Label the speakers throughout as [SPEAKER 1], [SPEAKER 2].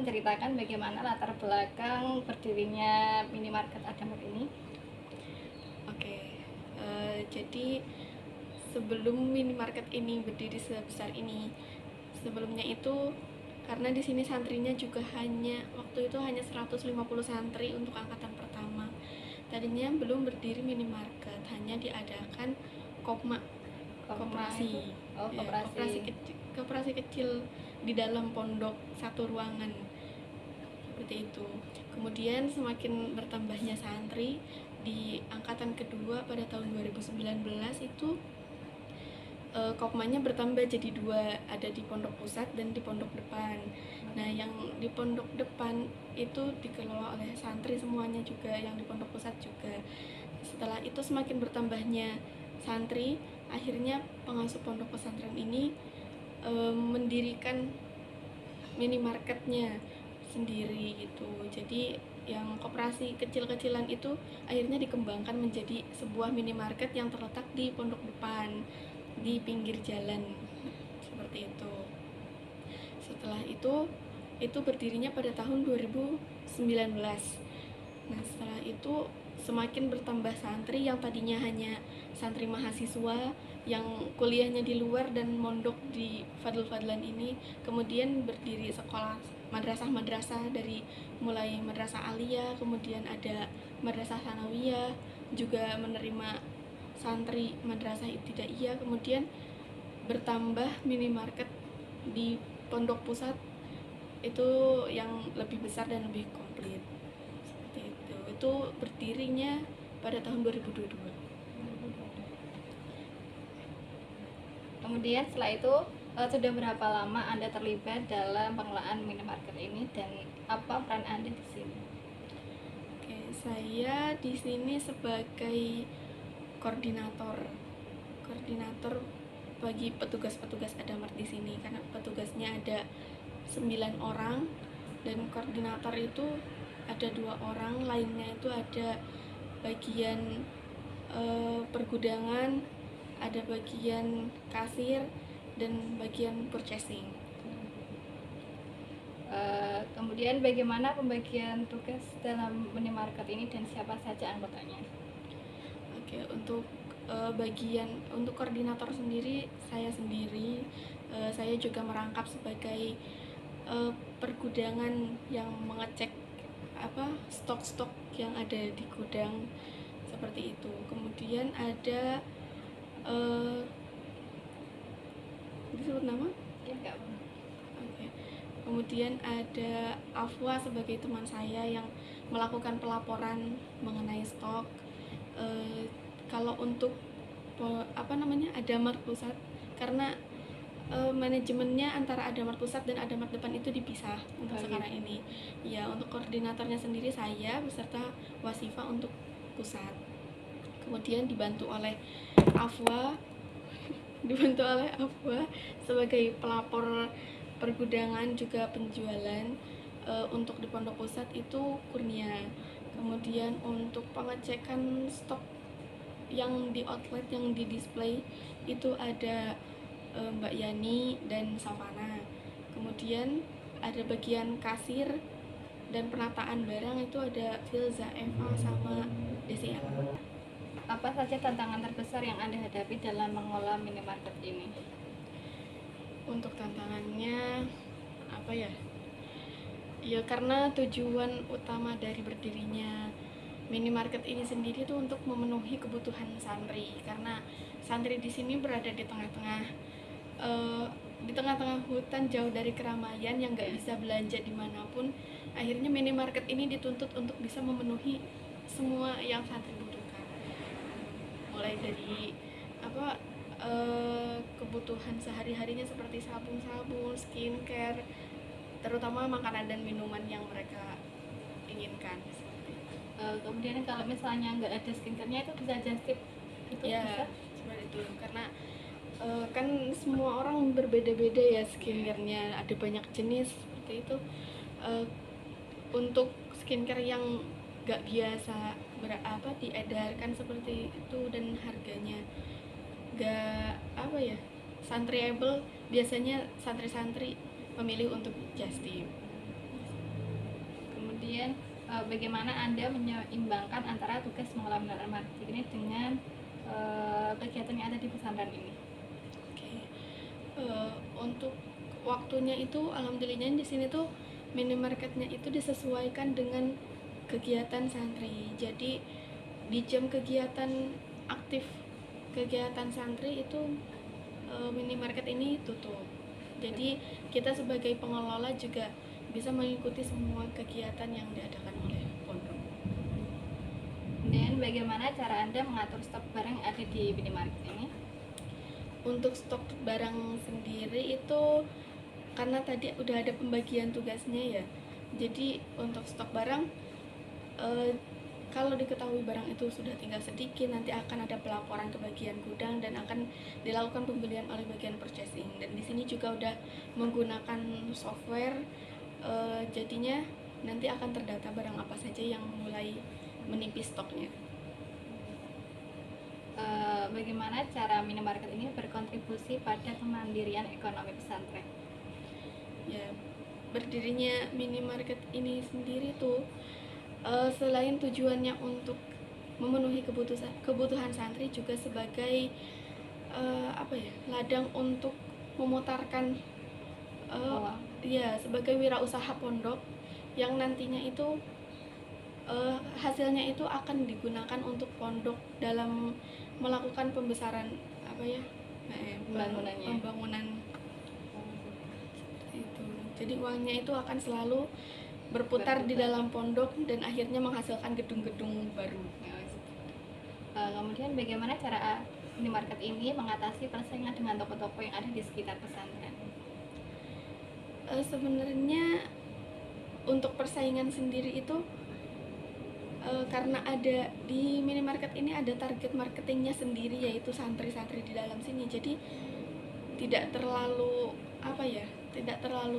[SPEAKER 1] menceritakan bagaimana latar belakang berdirinya minimarket Adamat ini?
[SPEAKER 2] Oke, jadi sebelum minimarket ini berdiri sebesar ini, sebelumnya itu karena di sini santrinya juga waktu itu hanya 150 santri untuk angkatan pertama. Tadinya belum berdiri minimarket, hanya diadakan kopma, koperasi, koperasi kecil di dalam pondok satu ruangan seperti itu. Kemudian semakin bertambahnya santri di angkatan kedua pada tahun 2019 itu kopmanya bertambah jadi 2, ada di pondok pusat dan di pondok depan. Nah, yang di pondok depan itu dikelola oleh santri semuanya juga, yang di pondok pusat juga. Setelah itu semakin bertambahnya santri, akhirnya pengasuh pondok pesantren ini mendirikan minimarketnya sendiri gitu. Jadi yang koperasi kecil-kecilan itu akhirnya dikembangkan menjadi sebuah minimarket yang terletak di pondok depan, di pinggir jalan seperti itu. Setelah itu berdirinya pada tahun 2019. Nah, setelah itu semakin bertambah santri yang tadinya hanya santri mahasiswa yang kuliahnya di luar dan mondok di Fadl-Fadlan ini, kemudian berdiri sekolah madrasah-madrasah dari mulai madrasah aliyah, kemudian ada madrasah sanawiyah, juga menerima santri madrasah ibtidaiyah, kemudian bertambah minimarket di pondok pusat itu yang lebih besar dan lebih komplit. Seperti itu berdirinya pada tahun 2022.
[SPEAKER 1] Kemudian setelah itu sudah berapa lama Anda terlibat dalam pengelolaan minimarket ini dan apa peran Anda di sini?
[SPEAKER 2] Oke, saya di sini sebagai koordinator bagi petugas-petugas Adamat di sini, karena petugasnya ada 9 orang dan koordinator itu ada 2 orang, lainnya itu ada bagian pergudangan, ada bagian kasir dan bagian purchasing.
[SPEAKER 1] Kemudian bagaimana pembagian tugas dalam minimarket ini dan siapa saja anggotanya?
[SPEAKER 2] Oke, untuk untuk koordinator sendiri saya sendiri, saya juga merangkap sebagai pergudangan yang mengecek stok-stok yang ada di gudang seperti itu. Kemudian ada disebut nama?
[SPEAKER 1] Ya, enggak.
[SPEAKER 2] Oke. Kemudian ada Afwa sebagai teman saya yang melakukan pelaporan mengenai stok. Kalau untuk Adamat Pusat, karena manajemennya antara Adamat Pusat dan Adamat Depan itu dipisah untuk sekarang ini. Ya, untuk koordinatornya sendiri saya beserta Wasifa untuk pusat. Kemudian dibantu oleh Afwa sebagai pelapor pergudangan juga penjualan. Untuk di Pondok Pusat itu Kurnia. Kemudian untuk pengecekan stok yang di outlet, yang di display itu ada Mbak Yani dan Savana. Kemudian ada bagian kasir dan penataan barang itu ada Filza, Eva sama DCL.
[SPEAKER 1] Apa saja tantangan terbesar yang Anda hadapi dalam mengelola minimarket ini?
[SPEAKER 2] Untuk tantangannya apa ya? Ya, karena tujuan utama dari berdirinya minimarket ini sendiri itu untuk memenuhi kebutuhan santri, karena santri di sini berada di tengah-tengah hutan, jauh dari keramaian, yang nggak bisa belanja dimanapun. Akhirnya minimarket ini dituntut untuk bisa memenuhi semua yang santri butuhkan, mulai dari kebutuhan sehari-harinya seperti sabun-sabun, skincare, terutama makanan dan minuman yang mereka inginkan.
[SPEAKER 1] Kemudian kalau misalnya nggak ada skincare-nya itu bisa just tip itu
[SPEAKER 2] ya,
[SPEAKER 1] bisa?
[SPEAKER 2] Seperti itu, karena kan semua orang berbeda-beda ya skincare-nya, ada banyak jenis seperti itu. Untuk skincare yang nggak biasa diedarkan seperti itu dan harganya nggak santriable, biasanya santri-santri memilih untuk just tip
[SPEAKER 1] bagaimana Anda menyeimbangkan antara tugas mengelola minimarket marketing ini dengan kegiatan yang ada di pesantren ini?
[SPEAKER 2] Oke. Untuk waktunya itu alhamdulillahnya di sini tuh minimarketnya itu disesuaikan dengan kegiatan santri. Jadi di jam kegiatan aktif kegiatan santri itu minimarket ini tutup. Jadi kita sebagai pengelola juga bisa mengikuti semua kegiatan yang diadakan oleh pondok.
[SPEAKER 1] Dan bagaimana cara Anda mengatur stok barang yang ada di minimarket ini?
[SPEAKER 2] Untuk stok barang sendiri itu karena tadi udah ada pembagian tugasnya ya. Jadi untuk stok barang kalau diketahui barang itu sudah tinggal sedikit, nanti akan ada pelaporan ke bagian gudang dan akan dilakukan pembelian oleh bagian purchasing. Dan di sini juga udah menggunakan software, jadinya nanti akan terdata barang apa saja yang mulai menipis stoknya.
[SPEAKER 1] Bagaimana cara minimarket ini berkontribusi pada kemandirian ekonomi pesantren?
[SPEAKER 2] Ya, berdirinya minimarket ini sendiri tuh selain tujuannya untuk memenuhi kebutuhan santri juga sebagai ladang untuk memutarkan ya sebagai wirausaha pondok yang nantinya itu hasilnya itu akan digunakan untuk pondok dalam melakukan pembesaran pembangunan itu. Jadi uangnya itu akan selalu berputar di dalam pondok dan akhirnya menghasilkan gedung-gedung baru.
[SPEAKER 1] Kemudian bagaimana cara minimarket ini mengatasi persaingan dengan toko-toko yang ada di sekitar pesantren?
[SPEAKER 2] Sebenarnya untuk persaingan sendiri itu karena ada di minimarket ini ada target marketingnya sendiri, yaitu santri-santri di dalam sini. Jadi tidak terlalu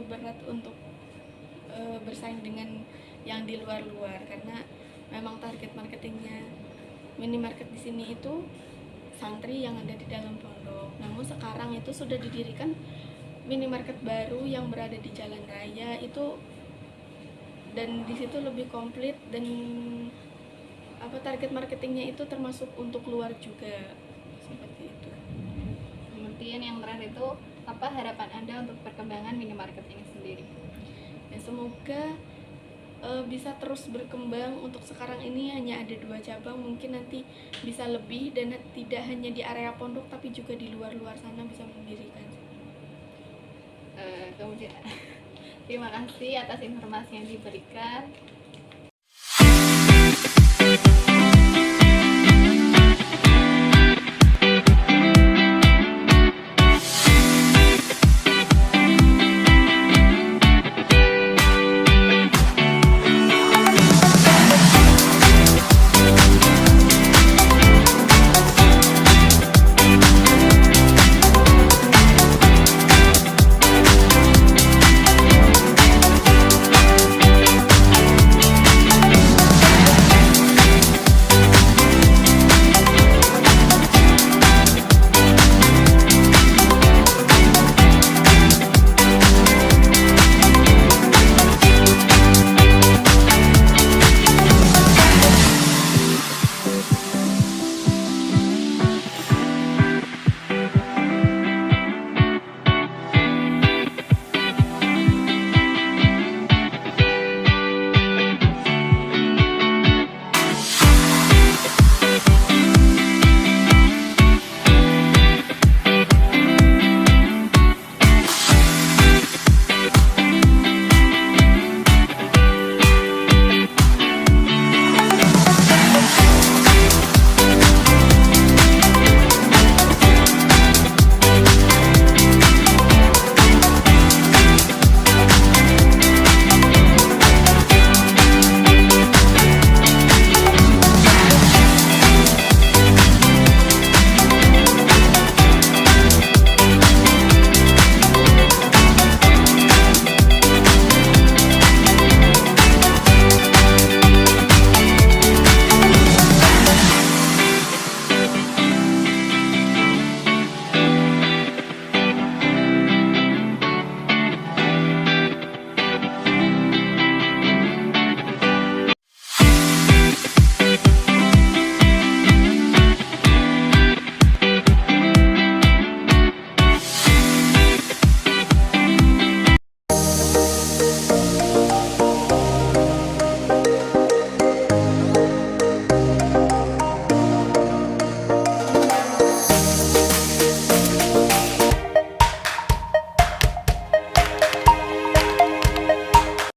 [SPEAKER 2] berat untuk bersaing dengan yang di luar-luar, karena memang target marketingnya minimarket di sini itu santri yang ada di dalam pondok. Namun sekarang itu sudah didirikan minimarket baru yang berada di jalan raya itu, dan di situ lebih komplit dan target marketingnya itu termasuk untuk luar juga, seperti itu.
[SPEAKER 1] Kemudian yang terakhir itu apa harapan Anda untuk perkembangan minimarket ini sendiri?
[SPEAKER 2] Ya, semoga bisa terus berkembang. Untuk sekarang ini hanya ada 2 cabang, mungkin nanti bisa lebih dan tidak hanya di area pondok tapi juga di luar-luar sana bisa mendirikan.
[SPEAKER 1] Kemudian terima kasih atas informasi yang diberikan.